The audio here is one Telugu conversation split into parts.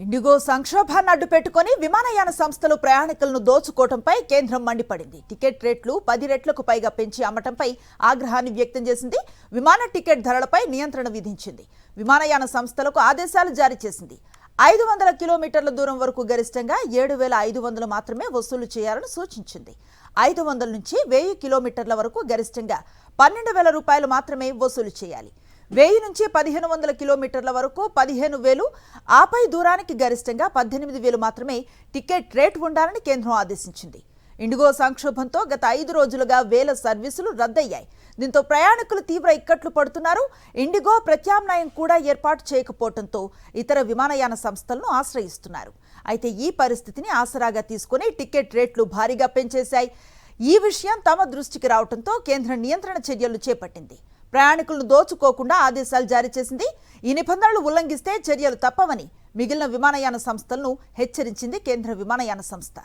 ఇండిగో సంక్షోభాన్ని అడ్డుపెట్టుకుని విమానయాన సంస్థలు ప్రయాణికులను దోచుకోవడంపై కేంద్రం మండిపడింది. టికెట్ రేట్లు 10 రెట్లకు పైగా పెంచి అమ్మటంపై ఆగ్రహాన్ని వ్యక్తం చేసింది. విమాన టికెట్ ధరలపై నియంత్రణ విధించింది. విమానయాన సంస్థలకు ఆదేశాలు జారీ చేసింది. 500 కిలోమీటర్ల దూరం వరకు గరిష్టంగా 7,500 మాత్రమే వసూలు చేయాలని సూచించింది. 500 నుంచి 1000 కిలోమీటర్ల వరకు గరిష్టంగా 12,000 రూపాయలు మాత్రమే వసూలు చేయాలి. 1000 నుంచి 1500 కిలోమీటర్ల వరకు 15,000, ఆపై దూరానికి గరిష్టంగా 18,000 మాత్రమే టికెట్ రేట్ ఉండాలని కేంద్రం ఆదేశించింది. ఇండిగో సంక్షోభంతో గత 5 రోజులుగా వేల సర్వీసులు రద్దయ్యాయి. దీంతో ప్రయాణికులు తీవ్ర ఇక్కట్లు పడుతున్నారు. ఇండిగో ప్రత్యామ్నాయం కూడా ఏర్పాటు చేయకపోవడంతో ఇతర విమానయాన సంస్థలను ఆశ్రయిస్తున్నారు. అయితే ఈ పరిస్థితిని ఆసరాగా తీసుకుని టికెట్ రేట్లు భారీగా పెంచేశాయి. ఈ విషయం తమ దృష్టికి రావడంతో కేంద్రం నియంత్రణ చర్యలు చేపట్టింది. ప్రయాణికులను దోచుకోకుండా ఆదేశాలు జారీ చేసింది. ఈ నిబంధనలు ఉల్లంఘిస్తే చర్యలు తప్పవని మిగిలిన విమానయాన సంస్థలను హెచ్చరించింది కేంద్ర విమానయాన సంస్థ.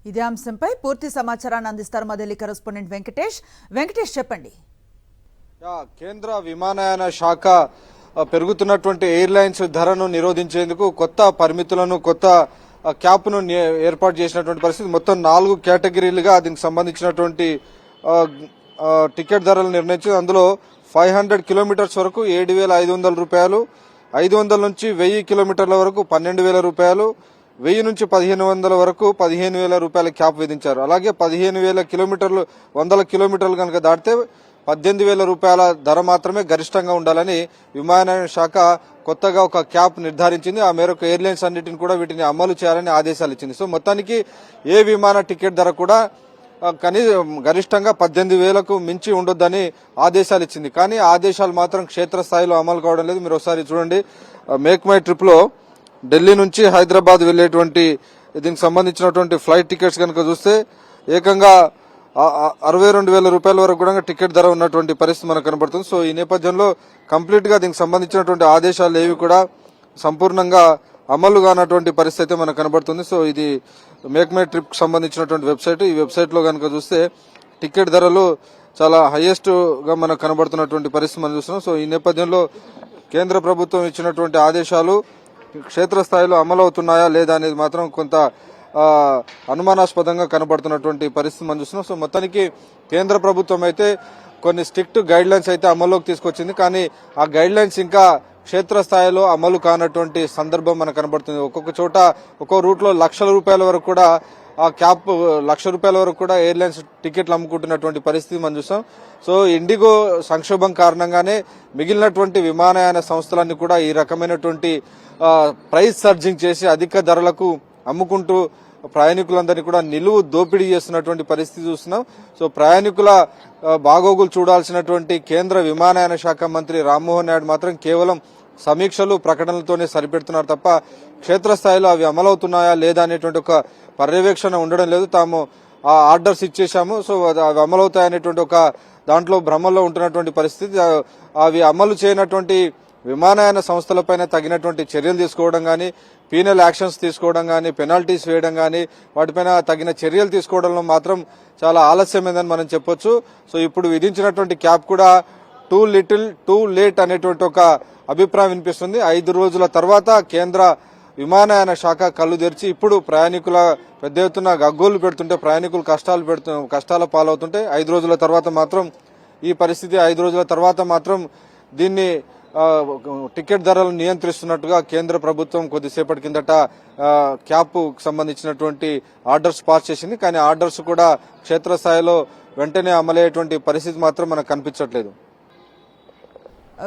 ఇదే అంశంపై పూర్తి సమాచారాన్ని అందిస్తారు మా ఢిల్లీ కరెస్పాండెంట్ వెంకటేష్. చెప్పండి. కేంద్ర విమానయాన శాఖ పెరుగుతున్నటువంటి ఎయిర్లైన్స్ ధరను నిరోధించేందుకు కొత్త పరిమితులను, కొత్త క్యాప్ను ఏర్పాటు చేసినటువంటి పరిస్థితి. మొత్తం 4 కేటగిరీలుగా దీనికి సంబంధించినటువంటి టికెట్ ధరలు నిర్ణయించి అందులో 500 కిలోమీటర్స్ వరకు 7,500 రూపాయలు, 500 నుంచి 1000 కిలోమీటర్ల వరకు 12,000 రూపాయలు, 1000 నుంచి 1,500 వరకు 15,000 రూపాయల క్యాప్ విధించారు. అలాగే 15,000 కిలోమీటర్లు 100 కిలోమీటర్లు కనుక దాటితే 18,000 రూపాయల ధర మాత్రమే గరిష్టంగా ఉండాలని విమానయాన శాఖ కొత్తగా ఒక క్యాప్ నిర్ధారించింది. ఆ మేరకు ఎయిర్లైన్స్ అన్నిటిని కూడా వీటిని అమలు చేయాలని ఆదేశాలు ఇచ్చింది. సో మొత్తానికి ఏ విమాన టికెట్ ధర కూడా గరిష్టంగా 18,000కు మించి ఉండొద్దని ఆదేశాలు ఇచ్చింది. కానీ ఆదేశాలు మాత్రం క్షేత్రస్థాయిలో అమలు కావడం లేదు. మీరు ఒకసారి చూడండి, మేక్ మై ట్రిప్ లో ఢిల్లీ నుంచి హైదరాబాద్ వెళ్లేటువంటి దీనికి సంబంధించినటువంటి ఫ్లైట్ టికెట్స్ కనుక చూస్తే ఏకంగా 62,000 రూపాయల వరకు కూడా టికెట్ ధర ఉన్నటువంటి పరిస్థితి మనకు కనబడుతుంది. సో ఈ నేపథ్యంలో కంప్లీట్ గా దీనికి సంబంధించినటువంటి ఆదేశాలు ఏవి కూడా సంపూర్ణంగా అమలు కానటువంటి పరిస్థితి అయితే మనకు కనబడుతుంది. సో ఇది మేక్ మై ట్రిప్ సంబంధించినటువంటి వెబ్సైట్. ఈ వెబ్సైట్ లో కనుక చూస్తే టికెట్ ధరలు చాలా హైయెస్ట్ గా మనకు కనబడుతున్నటువంటి పరిస్థితి మనం చూస్తున్నాం. సో ఈ నేపథ్యంలో కేంద్ర ప్రభుత్వం ఇచ్చినటువంటి ఆదేశాలు క్షేత్రస్థాయిలో అమలు అవుతున్నాయా లేదా అనేది మాత్రం కొంత అనుమానాస్పదంగా కనబడుతున్నటువంటి పరిస్థితి మనం చూస్తున్నాం. సో మొత్తానికి కేంద్ర ప్రభుత్వం అయితే కొన్ని స్ట్రిక్ట్ గైడ్ లైన్స్ అయితే అమల్లోకి తీసుకొచ్చింది. కానీ ఆ గైడ్ లైన్స్ ఇంకా క్షేత్రస్థాయిలో అమలు కానటువంటి సందర్భం మనకు కనబడుతుంది. ఒక్కొక్క చోట ఒక్కో రూట్ లో లక్షల రూపాయల వరకు కూడా ఆ క్యాప్ ₹1,00,000 వరకు కూడా ఎయిర్లైన్స్ టికెట్లు అమ్ముకుంటున్నటువంటి పరిస్థితి మనం చూసాం. సో ఇండిగో సంక్షోభం కారణంగానే మిగిలినటువంటి విమానయాన సంస్థలన్నీ కూడా ఈ రకమైనటువంటి ప్రైస్ సర్జింగ్ చేసి అధిక ధరలకు అమ్ముకుంటూ ప్రయాణికులందరినీ కూడా నిలువు దోపిడీ చేస్తున్నటువంటి పరిస్థితి చూస్తున్నాం. సో ప్రయాణికుల బాగోగులు చూడాల్సినటువంటి కేంద్ర విమానయాన శాఖ మంత్రి రామ్మోహన్ నాయుడు మాత్రం కేవలం సమీక్షలు, ప్రకటనలతోనే సరిపెడుతున్నారు తప్ప క్షేత్రస్థాయిలో అవి అమలవుతున్నాయా లేదా అనేటువంటి ఒక పర్యవేక్షణ ఉండడం లేదు. తాము ఆ ఆర్డర్స్ ఇచ్చేశాము, సో అవి అమలవుతాయనేటువంటి ఒక దాంట్లో భ్రమల్లో ఉంటున్నటువంటి పరిస్థితి. అవి అమలు చేయనటువంటి విమానయాన సంస్థలపైన తగినటువంటి చర్యలు తీసుకోవడం కానీ, పీనల్ యాక్షన్స్ తీసుకోవడం కానీ, పెనాల్టీస్ వేయడం కానీ, వాటిపైన తగిన చర్యలు తీసుకోవడంలో మాత్రం చాలా ఆలస్యమైందని మనం చెప్పొచ్చు. సో ఇప్పుడు విధించినటువంటి క్యాప్ కూడా టూ లిటిల్ టూ లేట్ అనేటువంటి ఒక అభిప్రాయం వినిపిస్తుంది. 5 రోజుల తర్వాత కేంద్ర విమానయాన శాఖ కళ్ళు తెరిచి ఇప్పుడు ప్రయాణికుల పెద్ద ఎత్తున గగ్గోలు పెడుతుంటే, ప్రయాణికులు కష్టాల పాలవుతుంటే 5 రోజుల తర్వాత మాత్రం ఈ పరిస్థితి, 5 రోజుల తర్వాత మాత్రం దీన్ని టికెట్ ధరలను నియంత్రిస్తున్నట్టుగా కేంద్ర ప్రభుత్వం కొద్దిసేపటి కిందట క్యాప్ సంబంధించినటువంటి ఆర్డర్స్ పాస్ చేసింది. కానీ ఆర్డర్స్ కూడా క్షేత్రస్థాయిలో వెంటనే అమలయ్యేటువంటి పరిస్థితి మాత్రం మనకు కనిపించట్లేదు.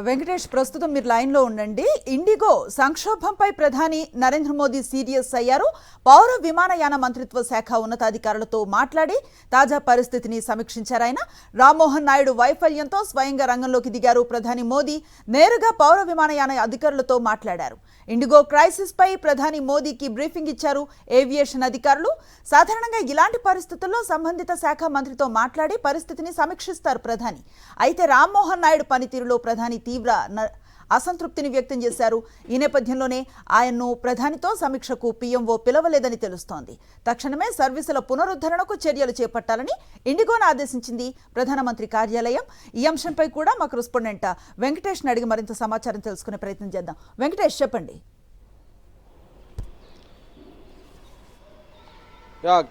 వెంకటేష్, ప్రస్తుతం మీరు లైన్లో ఉండండి. ఇండిగో సంక్షోభంపై ప్రధాని నరేంద్ర మోదీ సీరియస్ అయ్యారు. పౌర విమానయాన మంత్రిత్వ శాఖ ఉన్నతాధికారులతో మాట్లాడి తాజా పరిస్థితిని సమీక్షించారు. ఆయన రామ్మోహన్ నాయుడు వైఫల్యంతో స్వయంగా రంగంలోకి దిగారు. ప్రధాని మోదీ నేరుగా పౌర విమానయాన అధికారులతో మాట్లాడారు. ఇండిగో క్రైసిస్ పై ప్రధాని మోదీకి బ్రీఫింగ్ ఇచ్చారు ఏవియేషన్ అధికారులు. సాధారణంగా ఇలాంటి పరిస్థితుల్లో సంబంధిత శాఖ మంత్రితో మాట్లాడి పరిస్థితిని సమీక్షిస్తారు ప్రధాని. అయితే రామ్మోహన్ నాయుడు పనితీరులో ప్రధాని తీవ్ర అసంతృప్తిని వ్యక్తం చేశారు. ఈ నేపథ్యంలోనే ఆయన్ను ప్రధానితో సమీక్షకు పీఎంఓ పిలవలేదని తెలుస్తోంది. తక్షణమే సర్వీసుల పునరుద్ధరణకు చర్యలు చేపట్టాలని ఇండిగోను ఆదేశించింది ప్రధానమంత్రి కార్యాలయం. ఈ అంశంపై కూడా మా కరెస్పాండెంట్ వెంకటేష్ అడిగి మరింత సమాచారం తెలుసుకునే ప్రయత్నం చేద్దాం. వెంకటేష్, చెప్పండి.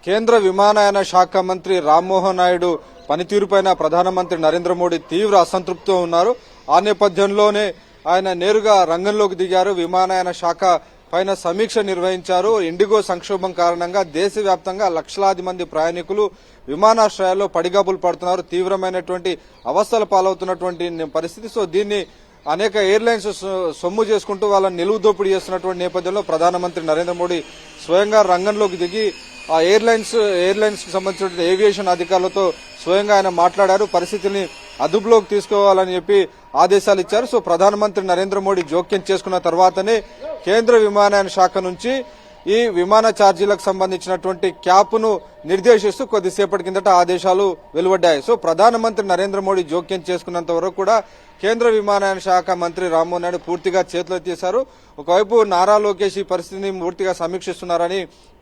కేంద్ర విమానయాన శాఖ మంత్రి రామ్మోహన్ నాయుడు పనితీరుపైన ప్రధానమంత్రి నరేంద్ర మోడీ తీవ్ర అసంతృప్తితో ఉన్నారు. ఆ నేపథ్యంలోనే ఆయన నేరుగా రంగంలోకి దిగారు. విమానయాన శాఖ పైన సమీక్ష నిర్వహించారు. ఇండిగో సంక్షోభం కారణంగా దేశవ్యాప్తంగా లక్షలాది మంది ప్రయాణికులు విమానాశ్రయాల్లో పడిగాపులు పడుతున్నారు. తీవ్రమైనటువంటి అవస్థలు పాలవుతున్నటువంటి పరిస్థితి. సో దీన్ని అనేక ఎయిర్లైన్స్ సొమ్ము చేసుకుంటూ వాళ్ళని నిలువు దోపిడీ చేస్తున్నటువంటి నేపథ్యంలో ప్రధానమంత్రి నరేంద్ర మోడీ స్వయంగా రంగంలోకి దిగి ఆ ఎయిర్లైన్స్ కి సంబంధించిన ఏవియేషన్ అధికారులతో స్వయంగా ఆయన మాట్లాడారు. పరిస్థితిని అదుపులోకి తీసుకోవాలని చెప్పి ఆదేశాలు ఇచ్చారు. సో ప్రధానమంత్రి నరేంద్ర మోడీ జోక్యం చేసుకున్న తర్వాతనే కేంద్ర విమానయాన శాఖ నుంచి ఈ విమాన ఛార్జీలకు సంబంధించినటువంటి క్యాప్ను నిర్దేశిస్తూ కొద్దిసేపటి కిందట ఆదేశాలు వెలువడ్డాయి. సో ప్రధానమంత్రి నరేంద్ర మోడీ జోక్యం చేసుకున్నంత వరకు కూడా కేంద్ర విమానయాన శాఖ మంత్రి రామ్మోహన్ నాయుడు పూర్తిగా చేతులు ఎత్తేశారు. ఒకవైపు నారా లోకేష్ ఈ పరిస్థితిని పూర్తిగా సమీక్షిస్తున్నారని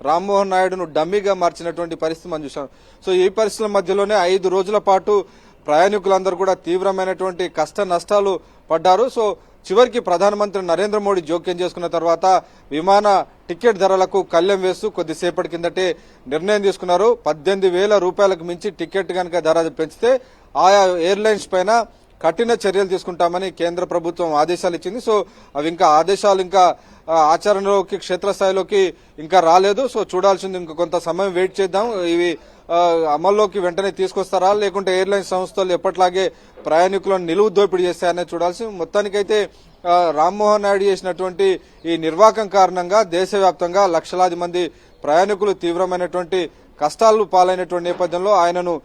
రామ్మోహన్ నాయుడును డమ్మీగా మార్చినటువంటి పరిస్థితి మనం చూసాం. సో ఈ పరిస్థితుల మధ్యలోనే 5 రోజుల పాటు ప్రయాణికులందరూ కూడా తీవ్రమైనటువంటి కష్ట నష్టాలు పడ్డారు. సో చివరికి ప్రధానమంత్రి నరేంద్ర మోడీ జోక్యం చేసుకున్న తర్వాత విమాన టికెట్ ధరలకు కళ్లెం వేస్తూ కొద్దిసేపటి కిందటే నిర్ణయం తీసుకున్నారు. 18,000 రూపాయలకు మించి టికెట్ కనుక ధర పెంచితే ఆయా ఎయిర్లైన్స్ పైన కఠిన చర్యలు తీసుకుంటామని కేంద్ర ప్రభుత్వం ఆదేశాలు ఇచ్చింది. సో అవి ఆదేశాలు ఇంకా ఆచరణలోకి క్షేత్రస్థాయిలోకి ఇంకా రాలేదు. సో చూడాల్సింది ఇంకా కొంత సమయం వెయిట్ చేద్దాం. ఇవి అమల్లోకి వెంటనే తీసుకొస్తారా లేకుంటే ఎయిర్లైన్స్ సంస్థలు ఎప్పట్లాగే ప్రయాణికులను నిలువు దోపిడీ చేస్తాయనే చూడాల్సి. మొత్తానికైతే రామ్మోహన్ నాయుడు చేసినటువంటి ఈ నిర్వాకం కారణంగా దేశవ్యాప్తంగా లక్షలాది మంది ప్రయాణికులు తీవ్రమైనటువంటి కష్టాలు పాలైనటువంటి నేపథ్యంలో ఆయనను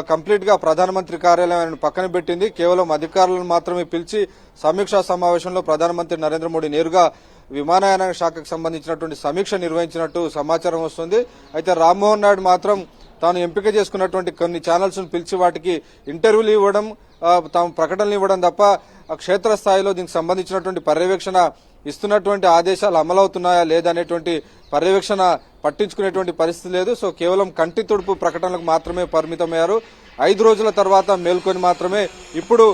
కంప్లీట్ గా ప్రధానమంత్రి కార్యాలయం ఆయన పక్కన పెట్టింది. కేవలం అధికారులను మాత్రమే పిలిచి సమీక్షా సమావేశంలో ప్రధానమంత్రి నరేంద్ర మోడీ నేరుగా విమానయాన శాఖకు సంబంధించినటువంటి సమీక్ష నిర్వహించినట్టు సమాచారం వస్తుంది. అయితే రామ్మోహన్ నాయుడు మాత్రం తాను ఎంపిక చేసుకున్నటువంటి కొన్ని ఛానల్స్ ను పిలిచి వాటికి ఇంటర్వ్యూలు ఇవ్వడం, తాము ప్రకటనలు ఇవ్వడం తప్ప క్షేత్రస్థాయిలో దీనికి సంబంధించినటువంటి పర్యవేక్షణ ఇస్తున్నటువంటి ఆదేశాలు అమలవుతున్నాయా లేదనేటువంటి పర్యవేక్షణ పట్టించుకునేటువంటి పరిస్థితి లేదు. సో కేవలం కంటి తుడుపు ప్రకటనలకు మాత్రమే పరిమితమయ్యారు. 5 రోజుల తర్వాత మేల్కొని మాత్రమే ఇప్పుడు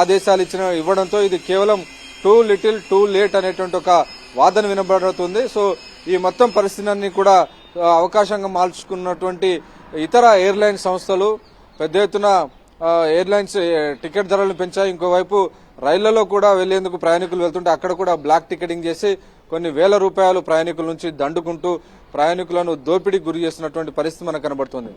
ఆదేశాలు ఇవ్వడంతో ఇది కేవలం టూ లిటిల్ టూ లేట్ అనేటువంటి ఒక వాదన వినబడుతుంది. సో ఈ మొత్తం పరిస్థితిని కూడా అవకాశంగా మార్చుకున్నటువంటి ఇతర ఎయిర్లైన్ సంస్థలు పెద్ద ఎత్తున ఎయిర్లైన్స్ టికెట్ ధరలను పెంచాయి. ఇంకోవైపు రైళ్లలో కూడా వెళ్లేందుకు ప్రయాణికులు వెళ్తుంటే అక్కడ కూడా బ్లాక్ టికెటింగ్ చేసి కొన్ని వేల రూపాయలు ప్రయాణికుల నుంచి దండుకుంటూ ప్రయాణికులను దోపిడీకి గురి చేస్తున్నటువంటి పరిస్థితి మనకు కనబడుతుంది.